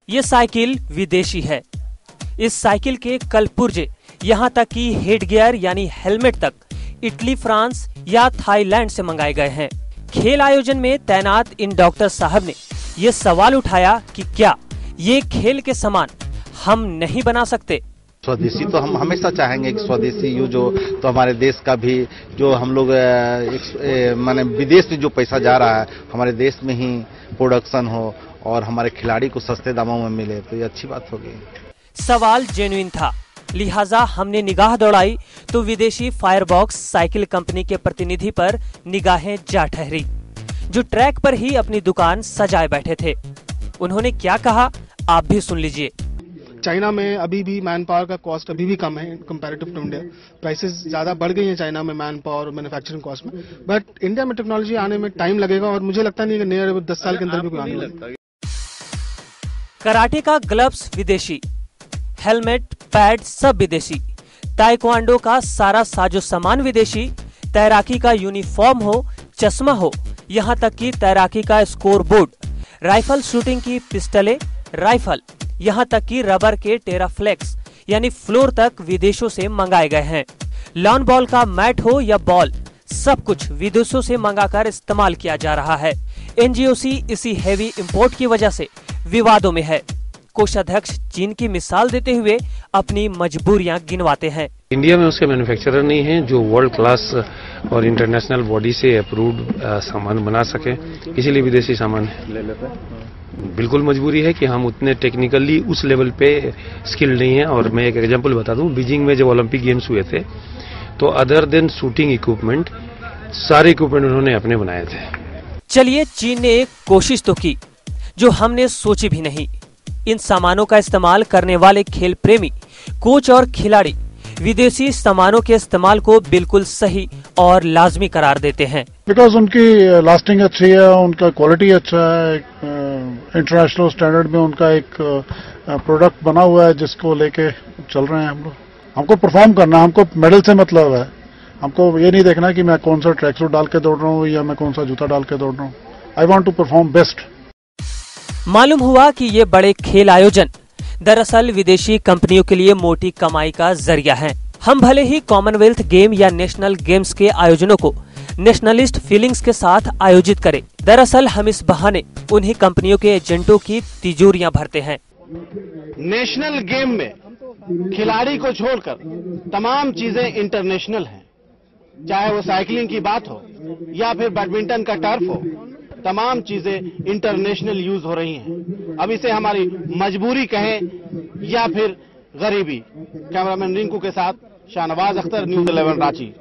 ये साइकिल विदेशी है। इस साइकिल के कल पुर्जे, यहाँ तक कि हेड गियर यानी हेलमेट तक इटली, फ्रांस या थाईलैंड से मंगाए गए हैं। खेल आयोजन में तैनात इन डॉक्टर साहब ने ये सवाल उठाया कि क्या ये खेल के सामान हम नहीं बना सकते। स्वदेशी तो हम हमेशा चाहेंगे कि स्वदेशी यूज हो, तो हमारे देश का भी जो हम लोग माने विदेश में जो पैसा जा रहा है हमारे देश में ही प्रोडक्शन हो और हमारे खिलाड़ी को सस्ते दामों में मिले, तो ये अच्छी बात होगी। सवाल जेन्युइन था, लिहाजा हमने निगाह दौड़ाई तो विदेशी फायरबॉक्स साइकिल कंपनी के प्रतिनिधि पर निगाहें जा ठहरी, जो ट्रैक पर ही अपनी दुकान सजाए बैठे थे। उन्होंने क्या कहा आप भी सुन लीजिए। चाइना में अभी भी मैन पावर का कॉस्ट अभी भी कम है कंपैरेटिव टू इंडिया। प्राइसेस ज्यादा बढ़ गई हैं चाइना में मैन पावर और मैन्युफैक्चरिंग कॉस्ट में, बट इंडिया में टेक्नोलॉजी आने में टाइम लगेगा और मुझे लगता नहीं कि नियर 10 साल के अंदर भी कोई आने लगेगा। कराटे का ग्लव्स विदेशी, हेलमेट, पैड सब विदेशी, ताइक्वांडो का सारा साजो सामान विदेशी, तैराकी का यूनिफॉर्म हो, चश्मा हो, यहाँ तक कि तैराकी का स्कोर बोर्ड, राइफल शूटिंग की पिस्टलें, राइफल, यहाँ तक कि रबर के टेराफ्लेक्स यानी फ्लोर तक विदेशों से मंगाए गए हैं। लॉन बॉल का मैट हो या बॉल, सब कुछ विदेशों से मंगाकर इस्तेमाल किया जा रहा है। एनजीओसी इसी हेवी इंपोर्ट की वजह से विवादों में है। कोषाध्यक्ष चीन की मिसाल देते हुए अपनी मजबूरियां गिनवाते हैं। इंडिया में उसके मैन्युफैक्चरर नहीं हैं जो वर्ल्ड क्लास और इंटरनेशनल बॉडी से अप्रूव्ड सामान बना सके, इसीलिए विदेशी सामान ले लेते हैं। बिल्कुल मजबूरी है कि हम उतने टेक्निकली उस लेवल पे स्किल्ड नहीं हैं। और मैं एक एग्जांपल बता दूं, बीजिंग में जब ओलंपिक गेम्स हुए थे तो अदर देन शूटिंग इक्विपमेंट, सारे इक्विपमेंट उन्होंने अपने बनाए थे। चलिए, चीन ने एक कोशिश तो की जो हमने सोची भी नहीं। इन सामानों का इस्तेमाल करने वाले खेल प्रेमी, कोच और खिलाड़ी विदेशी सामानों के इस्तेमाल को बिल्कुल सही और लाजमी करार देते हैं। बिकॉज उनकी लास्टिंग अच्छी है, उनका क्वालिटी अच्छा है, इंटरनेशनल स्टैंडर्ड में उनका एक प्रोडक्ट बना हुआ है जिसको लेके चल रहे हैं हम लोग। हमको परफॉर्म करना, हमको मेडल से मतलब है। हमको ये नहीं देखना कि मैं कौन सा ट्रैक सूट डाल के दौड़ रहा हूँ या मैं कौन सा जूता डाल के दौड़ रहा हूँ। I want to perform best. मालूम हुआ कि ये बड़े खेल आयोजन दरअसल विदेशी कंपनियों के लिए मोटी कमाई का जरिया है। हम भले ही कॉमनवेल्थ गेम या नेशनल गेम्स के आयोजनों को नेशनलिस्ट फीलिंग्स के साथ आयोजित करें, दरअसल हम इस बहाने उन्हीं कंपनियों के एजेंटों की तिजोरियां भरते हैं। नेशनल गेम में खिलाड़ी को छोड़कर तमाम चीजें इंटरनेशनल हैं, चाहे वो साइकिलिंग की बात हो या फिर बैडमिंटन का टर्फ हो, तमाम चीजें इंटरनेशनल यूज हो रही हैं। अब इसे हमारी मजबूरी कहें या फिर गरीबी। कैमरामैन रिंकू के साथ शाहनवाज अख्तर, न्यूज़ 11 रांची।